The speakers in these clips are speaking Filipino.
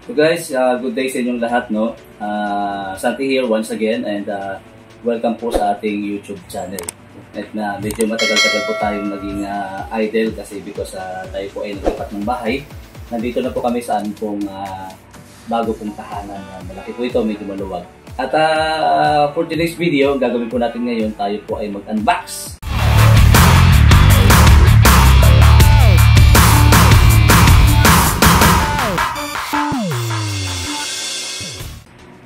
So guys, good day sa inyong lahat, no? Santi here once again and welcome po sa ating YouTube channel. At na medyo matagal-tagal po tayong naging idle kasi because tayo po ay naglipat ng bahay. Nandito na po kami sa aming pong bago pong tahanan. Malaki po ito, medyo maluwag. At for today's video, gagawin po natin ngayon, tayo po ay mag-unbox.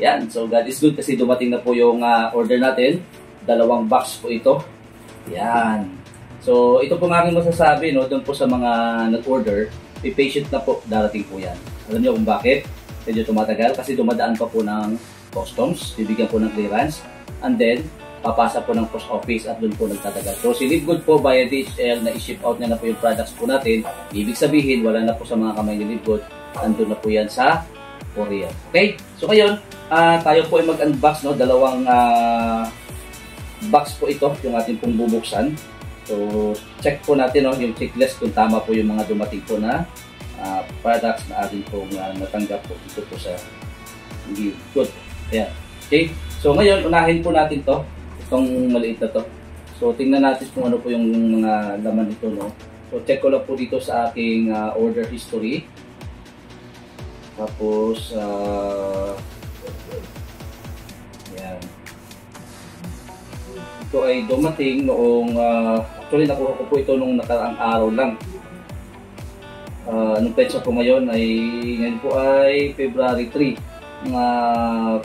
Yan, so God is good kasi dumating na po yung order natin. 2 box po ito. Yan. So ito po ng aking masasabi, no, doon po sa mga nag-order, be patient na po, darating po yan. Alam niyo kung bakit? Medyo tumatagal kasi dumadaan pa po ng customs, bibigyan po ng clearance, and then papasa po ng post office at doon po nagtatagal. So si Live Good po via DHL na i-ship out niya na po yung products po natin. Ibig sabihin, wala na po sa mga kamay ni Live Good, andun na po yan sa Korea. Okay? So ngayon, tayo po ay mag-unbox, no? 2 box po ito, yung ating pong bubuksan. So, check po natin, no, yung checklist kung tama po yung mga dumating po na products na ating pong natanggap po dito po sa Live Good. Ayan. Okay? So, ngayon, unahin po natin to, itong maliit na to. So, tingnan natin kung ano po yung mga laman nito, no? So, check ko lang po dito sa aking order history. Tapos, yan. Ito ay dumating noong, actually nakuha ko po ito nung nakaraang araw lang. Anong petsa po ngayon ngayon po ay February 3.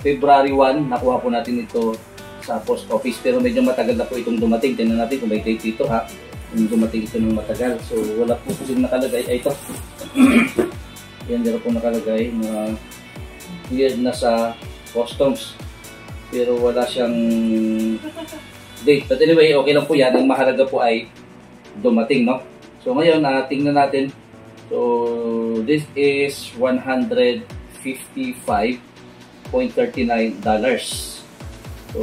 February 1, nakuha po natin ito sa post office. Pero medyo matagal na po itong dumating. Tingnan natin kung may date dito, ha. Yung dumating ito ng matagal. So, wala po kasi nakalagay. Ay, ito. Yan, dito po nakalagay na cleared na sa customs. Pero wala siyang date. But anyway, okay lang po yan. Ang mahalaga po ay dumating, no? So ngayon, tingnan natin. So, this is $155.39. So,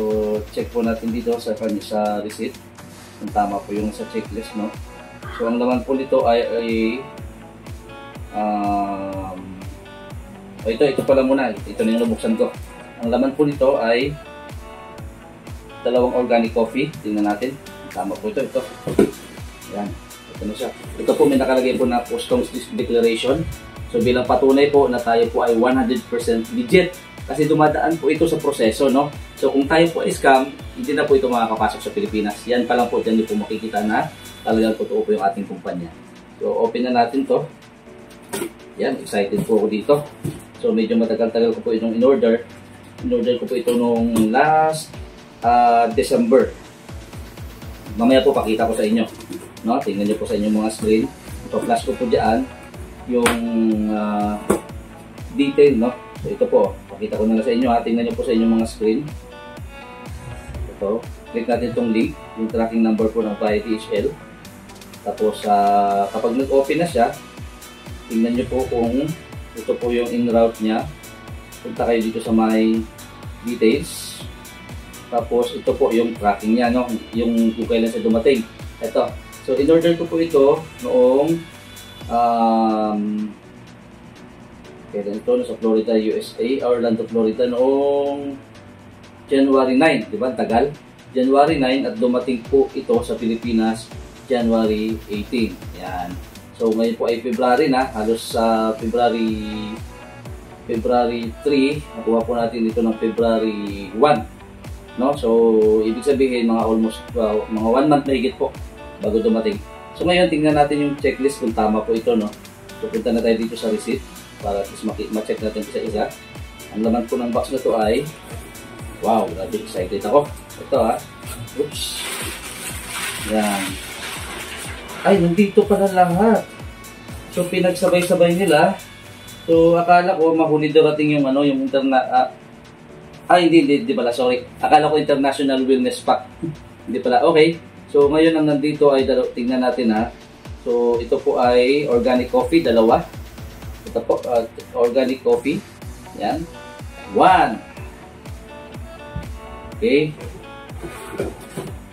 check po natin dito sa receipt. Kung tama po yung sa checklist, no? So, ang laman po nito ay ito pala muna. Ito na yung nabuksan ko. Ang laman po nito ay 2 organic coffee. Tingnan natin. Tama po ito. Yan. Ito na siya. Ito po may nakalagay po na customs declaration. So bilang patunay po na tayo po ay 100% legit. Kasi dumadaan po ito sa proseso, no? So kung tayo po ay scam, hindi na po ito makakapasok sa Pilipinas. Yan pa lang po. Diyan po makikita na talagang totoo po yung ating kumpanya. So open na natin to. Yan, excited po ako dito. So medyo matagal-tagal ko po itong in-order. In-order ko po ito nung last December. Mamaya po pakita ko sa inyo. No? Tingnan nyo po sa inyong mga screen. Ito-flash ko po dyan yung detail. No? So ito po, pakita ko na lang sa inyo. Tingnan nyo po sa inyong mga screen. Ito. Click natin itong link. Yung tracking number po ng via DHL. Tapos kapag nag-open na siya, tingnan nyo po kung ito po yung in-route niya. Punta kayo dito sa my details. Tapos ito po yung tracking niya, no? Yung kung kailan siya dumating. Ito. So in-order ko po ito noong kailan ito? Sa Florida, USA, Orlando, Florida noong January 9. Diba? Tagal. January 9 at dumating po ito sa Pilipinas January 18. Yan. So ngayon po ay February na, halos sa February 3, nakuha po natin dito ng February 1. No? So ibig sabihin mga almost mga 1 month na higit po bago dumating. So ngayon tingnan natin yung checklist kung tama po ito, no. So punta na tayo dito sa receipt para at least ma-check natin isa-isa. Ang laman po ng box na to ay wow, grabe excited ako. Ito, ha. Oops. Yan. Ay, nandito pala lahat. So, pinagsabay-sabay nila. So, akala ko mahuli darating yung yung hindi pala, sorry. Akala ko international wellness pack. Hindi pala, okay. So, ngayon ang nandito ay, tingnan natin, ha. So, ito po ay organic coffee, 2. Ito po, organic coffee. Yan. 1. Okay.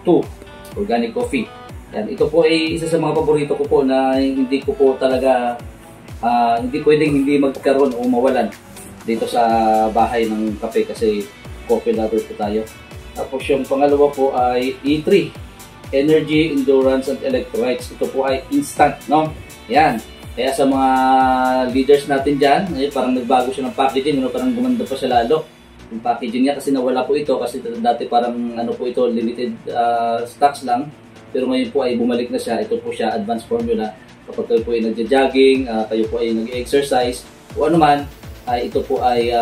2. Organic coffee. Yan, ito po ay isa sa mga paborito ko po na hindi ko po talaga hindi pwedeng hindi magkaroon o mawalan. dito sa bahay ng kape kasi coffee lover po tayo. Tapos yung pangalawa po ay E3, Energy, Endurance, and Electrolytes. Ito po ay instant, no? Yan. Kaya sa mga leaders natin dyan, parang nagbago siya ng packaging, parang gumanda pa siya lalo. Yung packaging niya kasi nawala po ito kasi dati parang ano po ito, limited stocks lang. Pero ngayon po ay bumalik na siya. Ito po siya, advanced formula. Kapag kayo po ay nagja-jogging, kayo po ay nag-exercise, o ano man, ay ito po ay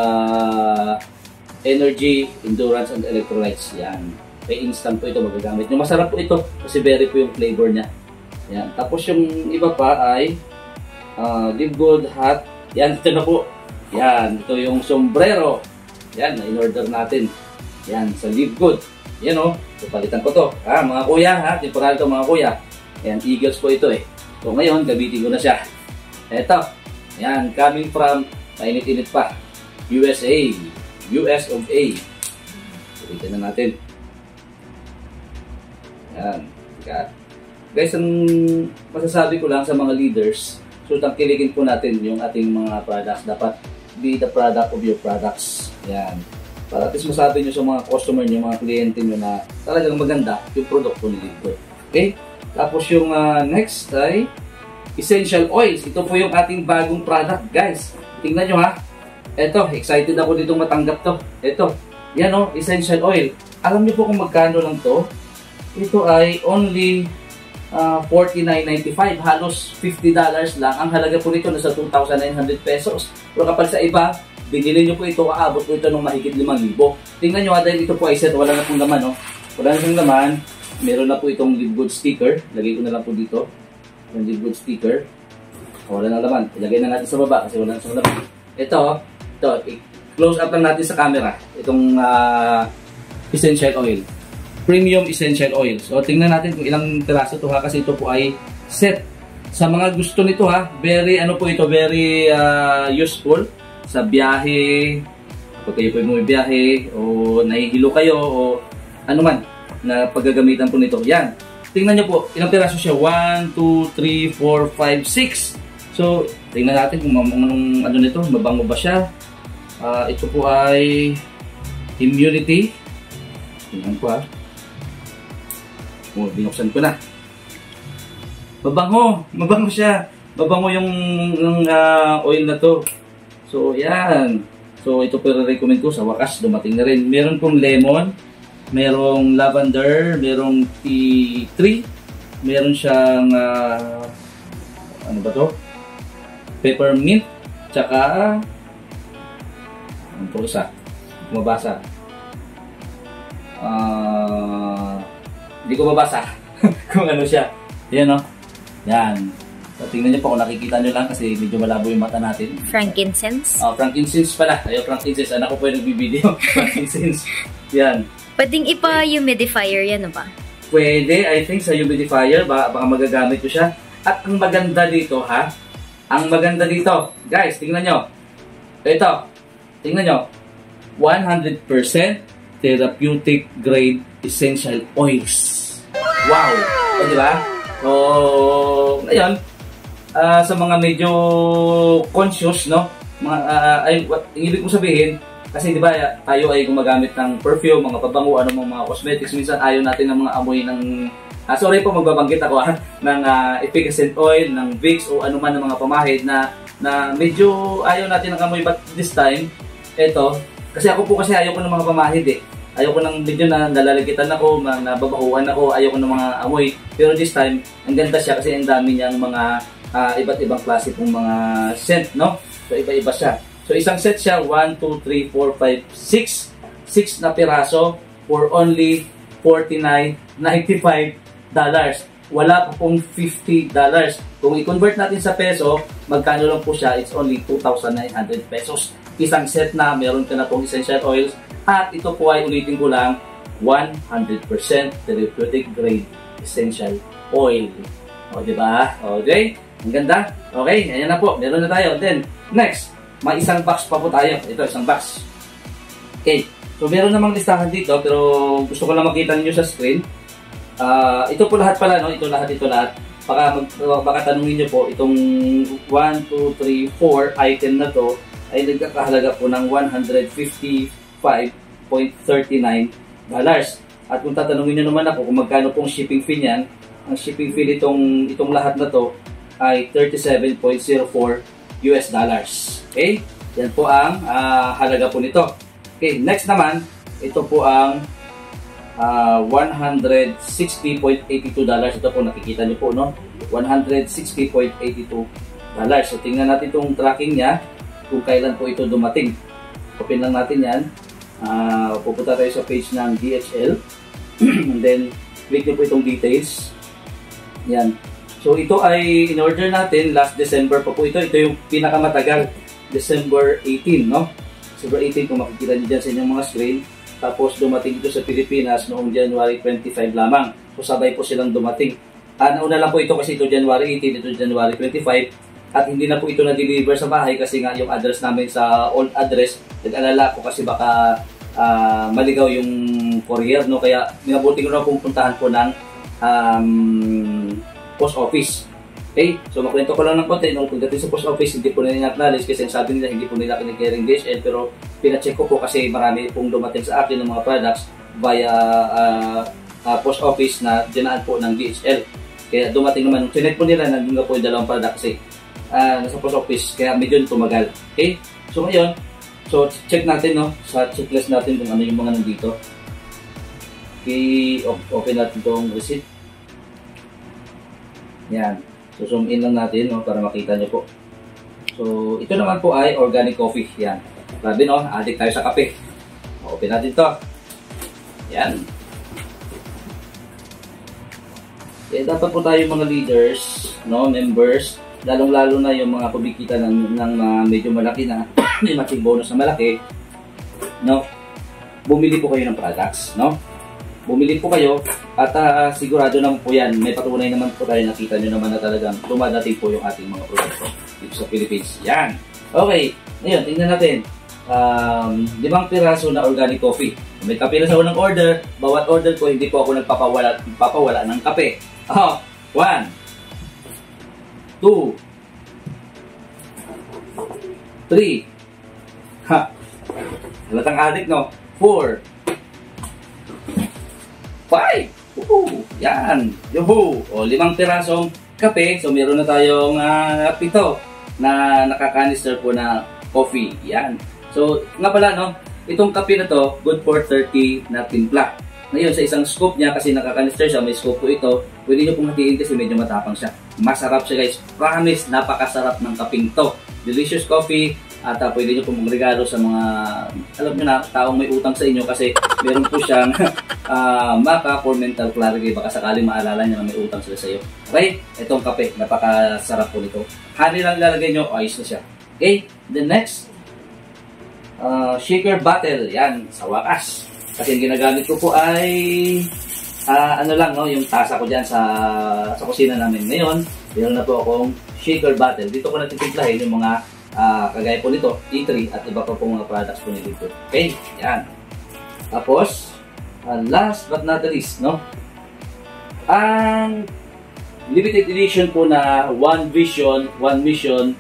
Energy, Endurance, and Electrolytes. Yan. May instant po ito magagamit. Yung masarap po ito kasi berry po yung flavor niya. Yan. Tapos yung iba pa ay Live Good Hot. Yan, ito na po. Yan. Ito yung sombrero. Yan, in-order natin. Yan, sa Live Good. Yan o. Palitan ko to. Mga kuya, temporary to mga kuya. Yan, Eagles po ito eh. So ngayon, gamitin ko na siya. Ito. Yan, coming from, mainit-init pa. USA. US of A. Ulitin na natin. Yan. Guys, ang masasabi ko lang sa mga leaders, so tangkilikin po natin yung ating mga products. Dapat be the product of your products. Yan. Para at least masabi nyo sa mga customer nyo, mga kliyente nyo na talagang maganda yung produkto ni Live Good. Okay? Tapos yung next ay essential oils. Ito po yung ating bagong product, guys. Tingnan nyo ha. Ito, excited ako ditong matanggap to. Ito, yan o, essential oil. Alam niyo po kung magkano lang to? Ito ay only $49.95. Halos $50 lang. Ang halaga po nito nasa 2,900 pesos. Pero kapag sa iba, binili nyo po ito, aabot po ito ng mahigit 5,000. Tingnan nyo dahil ito po ay set, wala na pong laman. No? Wala na pong laman. Meron na po itong Live Good sticker. Lagay ko na lang po dito. Yung Live Good sticker. Wala na laman. Ilagay na natin sa baba kasi wala na sa laman. Ito, close up lang natin sa camera. Itong essential oil. Premium essential oil. So, tingnan natin kung ilang piraso ito ha. Kasi ito po ay set. Sa mga gusto nito ha, very, very useful sa biyahe. Kapag kayo po yung biyahe, o nahihilo kayo, o ano man, na paggagamitan po nito. Yan. Tingnan nyo po, ilang piraso siya? 1, 2, 3, 4, 5, 6. So, tingnan natin kung anong ano nito, mabango ba siya. Ito po ay immunity. Tingnan ko ha. Binuksan ko na. Mabango siya. Mabango yung oil na to. So, yan. So, ito pero recommend ko sa wakas, dumating na rin. Meron pong lemon, merong lavender, merong tea tree, meron siyang ano ba to? Peppermint, tsaka ano po isa? Mabasa. Hindi ko mabasa kung ano siya. Yan o. Yan. So, tingnan nyo po kung nakikita nyo lang kasi medyo malabo yung mata natin. Frankincense? Frankincense pala. Ayaw, frankincense. Anak ko po yung nagbibideo. Frankincense. Yan. Pwedeng ipa-humidifier yan, ba? Pwede. I think sa humidifier, baka magagamit ko siya. At ang maganda dito, ha? Ang maganda dito, guys, tingnan nyo. Ito. Tingnan nyo. 100% therapeutic grade essential oils. Wow! O, diba? So, ngayon, sa mga medyo conscious, no? Ibig ko sabihin, kasi di ba tayo ay gumagamit ng perfume, mga pabango, mga cosmetics. Minsan ayaw natin ng mga amoy ng, sorry po, magbabanggit ako ng efficacent oil, ng Vicks, o ano man ng mga pamahid na medyo ayaw natin ng amoy. But this time, eto, kasi ako po ayaw ko ng mga pamahid eh. Ayaw ko ng medyo na nalalagitan ako, nababahuan ako, ayaw ko ng mga amoy. Pero this time, ang ganda siya kasi ang dami niyang mga iba't ibang klase pong mga scent, no? So, iba-iba siya. So, isang set siya, 1, 2, 3, 4, 5, 6. 6 na piraso for only $49.95. Wala pa pong $50. Kung i-convert natin sa peso, magkano lang po siya? It's only 2,900 pesos. Isang set na meron ka na pong essential oils. At ito po ay ulitin ko lang, 100% therapeutic grade essential oil. O, diba? Okay? Ang ganda. Okay, ayan na po. Meron na tayo. Then, next, may isang box pa po tayo. Ito, isang box. Okay. So, meron namang listahan dito, pero gusto ko lang makita niyo sa screen. Ito po lahat pala, no? Ito lahat. Baka tanungin niyo po, itong 1, 2, 3, 4 item na to, ay nagkakahalaga po ng $155.39. At kung tatanungin nyo naman ako kung magkano pong shipping fee niyan, ang shipping fee itong lahat na to ay $37.04. Okay? Yan po ang halaga po nito. Okay, next naman, ito po ang $160.82. Ito po nakikita niyo po, no? $160.82. So tingnan natin itong tracking niya kung kailan po ito dumating. Open lang natin yan. Pupunta tayo sa page ng DHL. And then click niyo po itong details. Yan. So ito ay in-order natin last December pa po ito. Ito yung pinakamatagal, December 18, no? December 18 kung makikita niyo dyan sa inyong mga screen. Tapos dumating ito sa Pilipinas noong January 25 lamang. So sabay po silang dumating. Nauna lang po ito kasi ito January 18, ito January 25. At hindi na po ito na-deliver sa bahay kasi nga yung address namin sa old address, nag-alala ko kasi baka maligaw yung courier, no? Kaya minabuti ko na pupuntahan po ng post office. Okay? So makwento ko lang ng konti, nung pagdating sa post office, hindi po nila acknowledge kasi ang sabi nila hindi po nila kinikiring DHL, pero pinacheck ko po kasi marami pong dumating sa akin ng mga products via post office na dinaan po ng DHL. Kaya dumating naman, chinek po nila, nandun na po yung dalawang product kasi nasa post office, kaya medyo tumagal. Okay? So ngayon, check natin, no, sa checklist natin kung ano yung mga nandito. Okay, open natin itong receipt. Yan. So zoom in lang natin, no, para makita nyo po. So ito naman po ay organic coffee. Yan. Grabe, no, addict tayo sa kape. Open natin to. Yan. Dapat po tayo mga leaders, no, members, lalong-lalo na yung mga kumikita ng medyo malaki na, may matching bonus na malaki, no, bumili po kayo ng products, no? Bumili po kayo at sigurado naman po yan, may patunay naman po tayo, nakita nyo naman na talagang dumadating po yung ating mga produkto dito sa Philippines. Yan. Okay. Ngayon, tingnan natin. 5 piraso na organic coffee. May kape na sa unang order. Bawat order ko, hindi po ako nagpapawala ng kape. 1, 2, 3. Ha. Halatang adik, no? 4, 5. Yan. Yuhu. O, 5 pirasong kape. So, meron na tayong 7 na nakakanister po na coffee. Yan. So, nga pala, no? Itong kape na to, good for 30 na timpla. Ngayon, sa isang scoop niya, kasi nakakanister siya, may scoop po ito, pwede nyo pong hatiin kasi medyo matapang siya. Masarap siya, guys. Promise, napakasarap ng kaping to. Delicious coffee. At pwede nyo pong magregalo sa mga, alam nyo na, taong may utang sa inyo kasi meron po siyang maca for mental clarity. Baka sakaling maalala nyo na may utang sila sa iyo. Okay? Itong kape, napakasarap po nito. Honey lang lalagay nyo, ayos na siya. Okay? The next, shaker bottle. Yan, sa wakas. Kasi yung ginagamit ko po ay ano lang, no, yung tasa ko dyan sa kusina namin. Ngayon, meron na po akong shaker bottle. Dito ko natitimplahin yung mga kagaya po nito, E3 at iba pa po mga products po nito. Okay, yan. Tapos, last but not the least, no, ang limited edition po na One Vision, One Mission,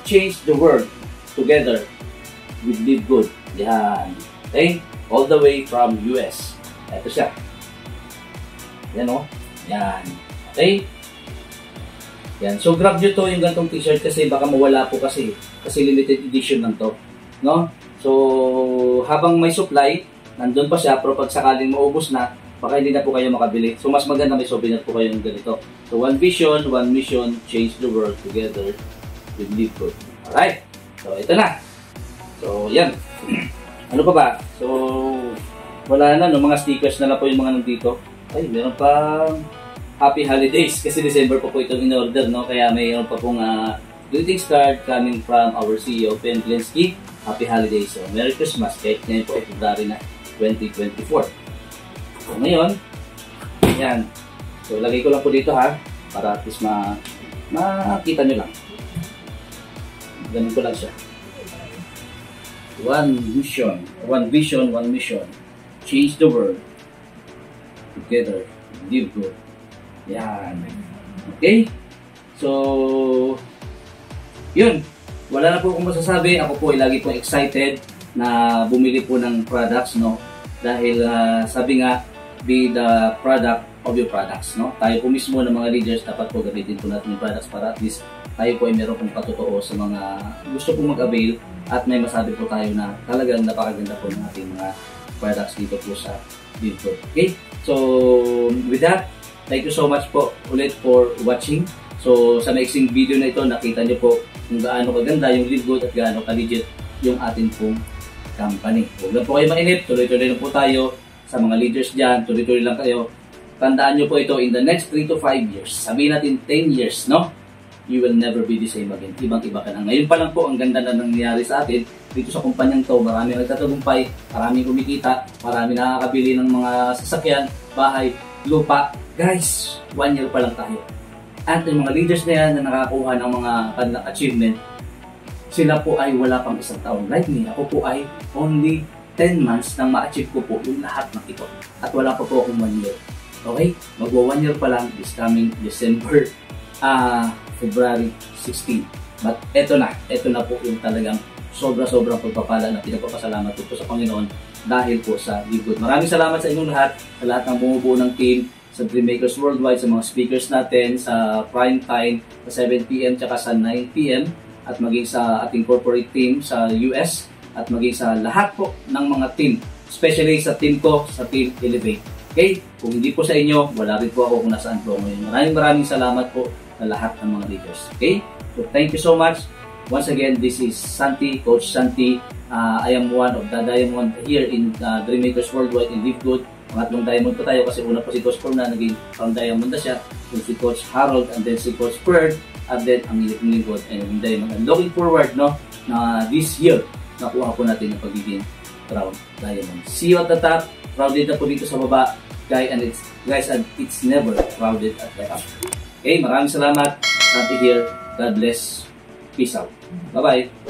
change the world together with Live Good. Yan. Okay? All the way from US. Ito siya. Yan, o. Yan. Okay? Yan. So, grab nyo to yung gantong t-shirt kasi baka mawala po kasi limited edition lang to. No? So, habang may supply, nandun pa siya, pero pag sakaling maubos na, baka hindi na po kayo makabili. So, mas maganda may souvenir po kayo ng ganito. So, One Vision, One Mission, change the world together with Live Good. Alright. So, ito na. So, yan. Ano pa ba? So, wala na, no? Mga stickers na lang po yung mga nandito. Ay, meron pang Happy Holidays. Kasi December po itong in-order, no? Kaya mayroon pa pong greetings card coming from our CEO, Ben Glensky. Happy Holidays. So, Merry Christmas. Kahit ngayon po ay February na 2024. So, ngayon, yan. So, lagay ko lang po dito, ha? Para at least makita nyo lang. Ganun ko lang siya. One Vision, One Vision, One Mission. Change the world. Together. Live Good. Yan. Okay? So, yun. wala na po akong masasabi. Ako po ay lagi po excited na bumili po ng products, no? Dahil sabi nga, be the product of your products, no? Tayo po mismo ng mga leaders, dapat po gamitin po natin yung products para at least tayo po ay meron pong patotoo sa mga gusto pong mag-avail at may masabi po tayo na talagang napakaganda po ng ating mga products dito po sa Livgood. Okay? So, with that, thank you so much po ulit for watching. So, sa next video na ito, nakita niyo po kung gaano kaganda yung Livgood at gaano ka-legit yung ating pong company. Huwag lang po kayo mainip, tuloy-tuloy lang po tayo sa mga leaders dyan, tuloy-tuloy lang kayo. Tandaan nyo po ito, in the next 3 to 5 years, sabihin natin 10 years, no? You will never be the same again. Ibang-iba ka na. Ngayon pa lang po, ang ganda na nangyayari sa atin, dito sa kumpanyang to, marami nagtatagumpay, marami kumikita, marami nakakabili ng mga sasakyan, bahay, lupa. Guys, 1 year pa lang tayo. At yung mga leaders na yan na nakakuha ng mga kanilang achievement, sila po ay wala pang 1 taon. Like me, ako po ay only 10 months nang ma-achieve ko po yung lahat ng ito. At wala pa po akong 1 year. Okay? Magwa 1 year pa lang this coming December, February 16. But eto na po yung talagang sobra-sobrang pagpapala na pinagpapasalamat po sa Panginoon dahil po sa Livgood. Maraming salamat sa inyong lahat, sa lahat ng bumubuo ng team, sa Dreammakers Worldwide, sa mga speakers natin, sa prime time, sa 7 p.m. tsaka sa 9 p.m. at maging sa ating corporate team sa US at maging sa lahat po ng mga team, especially sa team ko, sa Team Elevate. Okay? Kung hindi po sa inyo, wala rin po ako kung nasaan po ngayon. Maraming salamat po sa lahat ng mga leaders. Okay? So thank you so much. Once again, this is Santi, Coach Santi. I am one of the diamond here in Dreammakers Worldwide in Livgood. Pangatlong diamond po tayo kasi una po si Coach Paul na naging pang diamond na siya. Then si Coach Harold and then si Coach Ferd at then ang Livgood and yung diamond. I'm looking forward, no, na this year nakuha po natin yung pagiging crown diamond. See you at the top. Crowded na po dito sa baba. Guys, and it's never crowded at the top. Okay, maraming salamat. Santi here. God bless. Peace out. Bye-bye.